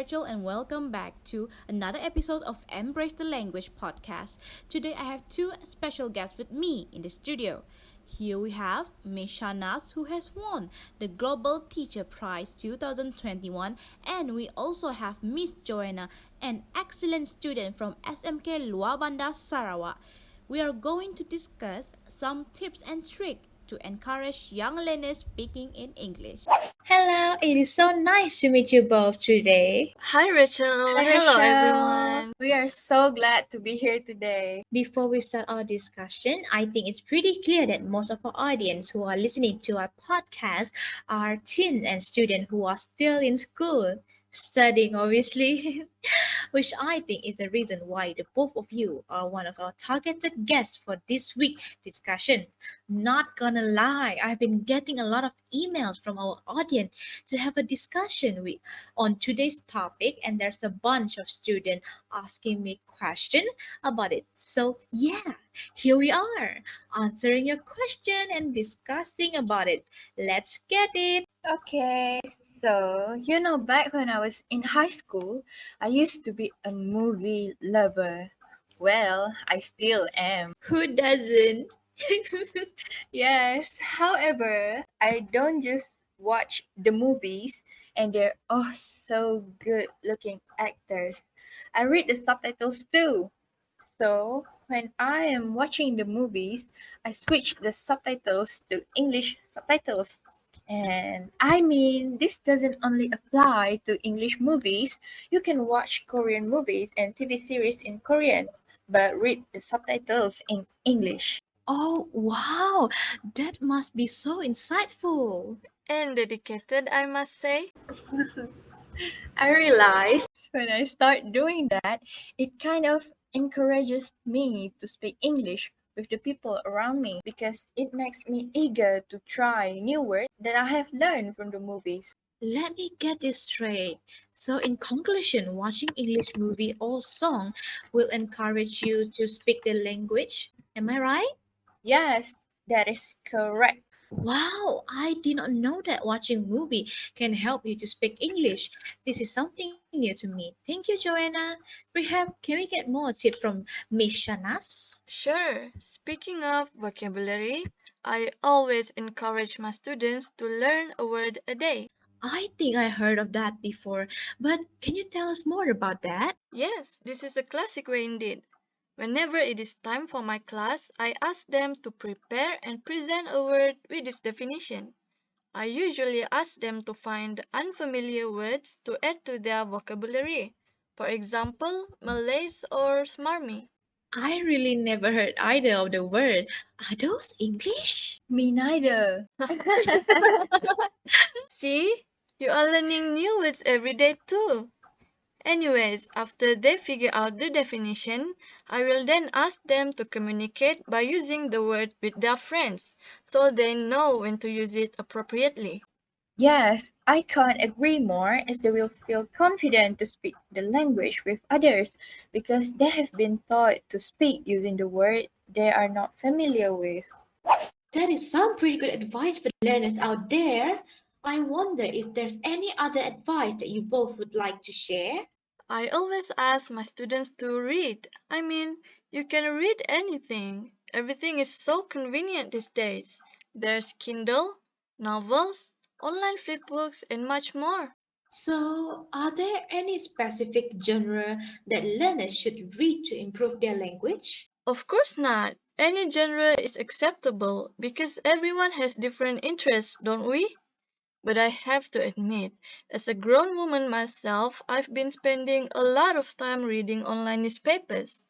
Rachel, and welcome back to another episode of Embrace the Language podcast. Today, I have two special guests with me in the studio. Here we have Miss Shanaz, who has won the Global Teacher Prize 2021, and we also have Miss Joanna, an excellent student from SMK Luar Bandar, Sarawak. We are going to discuss some tips and tricks to encourage young learners speaking in English. Hello, it is so nice to meet you both today. Hi Rachel. Hi, Hello Rachel. everyone. We are so glad to be here today. Before we start our discussion, I think it's pretty clear that most of our audience who are listening to our podcast are teen and students who are still in school, studying obviously, which I think is the reason why the both of you are one of our targeted guests for this week discussion. Not gonna lie, I've been getting a lot of emails from our audience to have a discussion with on today's topic, and there's a bunch of students asking me questions about it. So yeah, here we are answering your question and discussing about it. Let's get it. Okay, back when I was in high school, I used to be a movie lover. Well, I still am. Who doesn't? Yes, however, I don't just watch the movies and they're all so good looking actors. I read the subtitles too. So, when I am watching the movies, I switch the subtitles to English subtitles. And I mean, this doesn't only apply to English movies. You can watch Korean movies and TV series in Korean, but read the subtitles in English. Oh, wow, that must be so insightful. And dedicated, I must say. I realized when I start doing that, it kind of encourages me to speak English with the people around me because it makes me eager to try new words that I have learned from the movies. Let me get this straight. So, in conclusion, watching English movie or song will encourage you to speak the language. Am I right? Yes, that is correct. Wow, I did not know that watching movie can help you to speak English. This is something new to me. Thank you, Joanna. Perhaps can we get more tips from Miss Shanaz? Sure. Speaking of vocabulary, I always encourage my students to learn a word a day. I think I heard of that before, but can you tell us more about that? Yes, this is a classic way indeed. Whenever it is time for my class, I ask them to prepare and present a word with its definition. I usually ask them to find unfamiliar words to add to their vocabulary. For example, Malays or smarmy. I really never heard either of the word. Are those English? Me neither. See, you are learning new words every day too. Anyways, after they figure out the definition, I will then ask them to communicate by using the word with their friends so they know when to use it appropriately. Yes, I can't agree more as they will feel confident to speak the language with others because they have been taught to speak using the word they are not familiar with. That is some pretty good advice for learners out there. I wonder if there's any other advice that you both would like to share. I always ask my students to read. I mean, you can read anything. Everything is so convenient these days. There's Kindle, novels, online flipbooks, and much more. So, are there any specific genre that learners should read to improve their language? Of course not. Any genre is acceptable because everyone has different interests, don't we? But I have to admit, as a grown woman myself, I've been spending a lot of time reading online newspapers.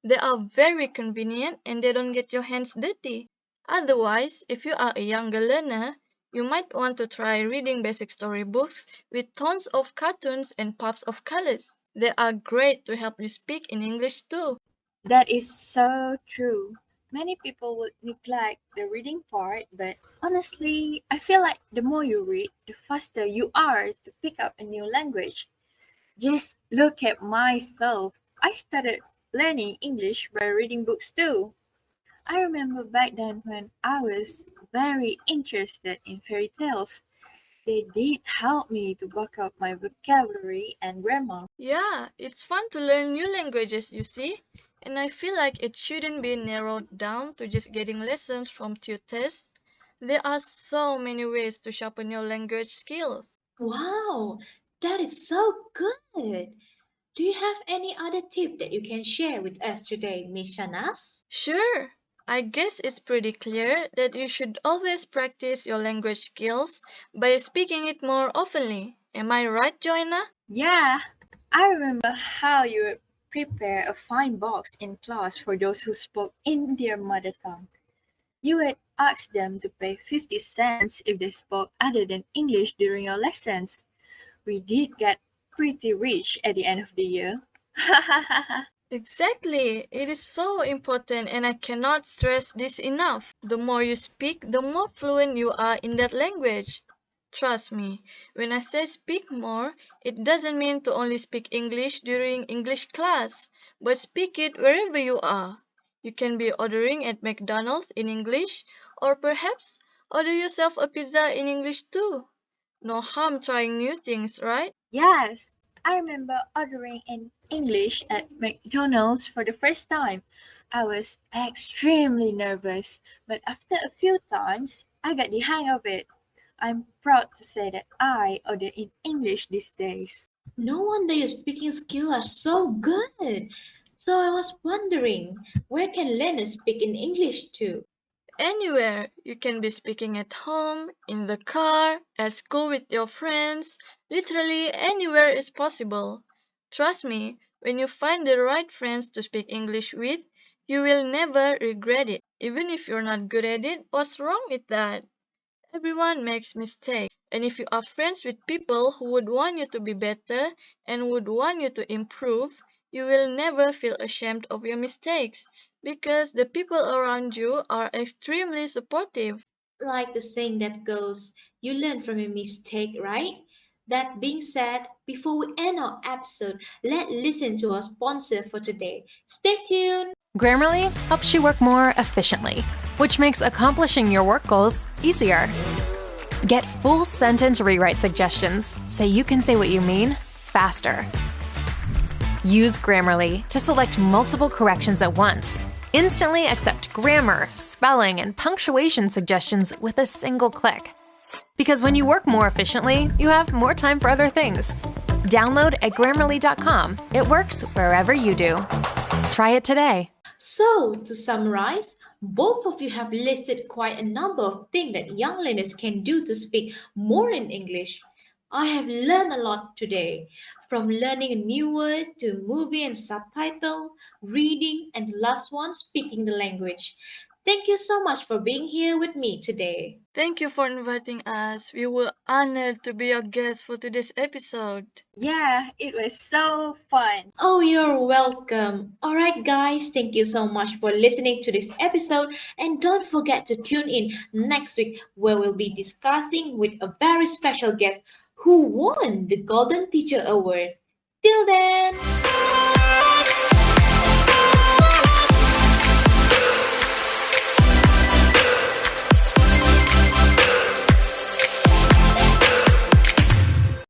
They are very convenient and they don't get your hands dirty. Otherwise, if you are a younger learner, you might want to try reading basic storybooks with tons of cartoons and pops of colors. They are great to help you speak in English too. That is so true. Many people would neglect the reading part, but honestly, I feel like the more you read, the faster you are to pick up a new language. Just look at myself. I started learning English by reading books too. I remember back then when I was very interested in fairy tales. They did help me to bulk up my vocabulary and grammar. Yeah, it's fun to learn new languages, you see? And I feel like it shouldn't be narrowed down to just getting lessons from tutors. There are so many ways to sharpen your language skills. Wow, that is so good. Do you have any other tip that you can share with us today, Miss Shanaz? Sure, I guess it's pretty clear that you should always practice your language skills by speaking it more oftenly. Am I right, Joanna? Yeah, I remember how you would prepare a fine box in class for those who spoke in their mother tongue. You would ask them to pay 50 cents if they spoke other than English during your lessons. We did get pretty rich at the end of the year. Exactly. It is so important, and I cannot stress this enough. The more you speak, the more fluent you are in that language. Trust me, when I say speak more, it doesn't mean to only speak English during English class, but speak it wherever you are. You can be ordering at McDonald's in English, or perhaps order yourself a pizza in English too. No harm trying new things, right? Yes, I remember ordering in English at McDonald's for the first time. I was extremely nervous, but after a few times, I got the hang of it. I'm proud to say that I order in English these days. No wonder your speaking skills are so good. So I was wondering, where can learners speak in English too? Anywhere. You can be speaking at home, in the car, at school with your friends. Literally anywhere is possible. Trust me, when you find the right friends to speak English with, you will never regret it. Even if you're not good at it, what's wrong with that? Everyone makes mistakes. And if you are friends with people who would want you to be better and would want you to improve, you will never feel ashamed of your mistakes because the people around you are extremely supportive. Like the saying that goes, you learn from your mistake, right? That being said, before we end our episode, let's listen to our sponsor for today. Stay tuned. Grammarly helps you work more efficiently, which makes accomplishing your work goals easier. Get full sentence rewrite suggestions so you can say what you mean faster. Use Grammarly to select multiple corrections at once. Instantly accept grammar, spelling, and punctuation suggestions with a single click. Because when you work more efficiently, you have more time for other things. Download at Grammarly.com. It works wherever you do. Try it today. So, to summarize, both of you have listed quite a number of things that young learners can do to speak more in English. I have learned a lot today, from learning a new word to movie and subtitle, reading, and the last one, speaking the language. Thank you so much for being here with me today. Thank you for inviting us. We were honored to be your guest for today's episode. Yeah, it was so fun. Oh, you're welcome. All right, guys, thank you so much for listening to this episode. And don't forget to tune in next week where we'll be discussing with a very special guest who won the Golden Teacher Award. Till then.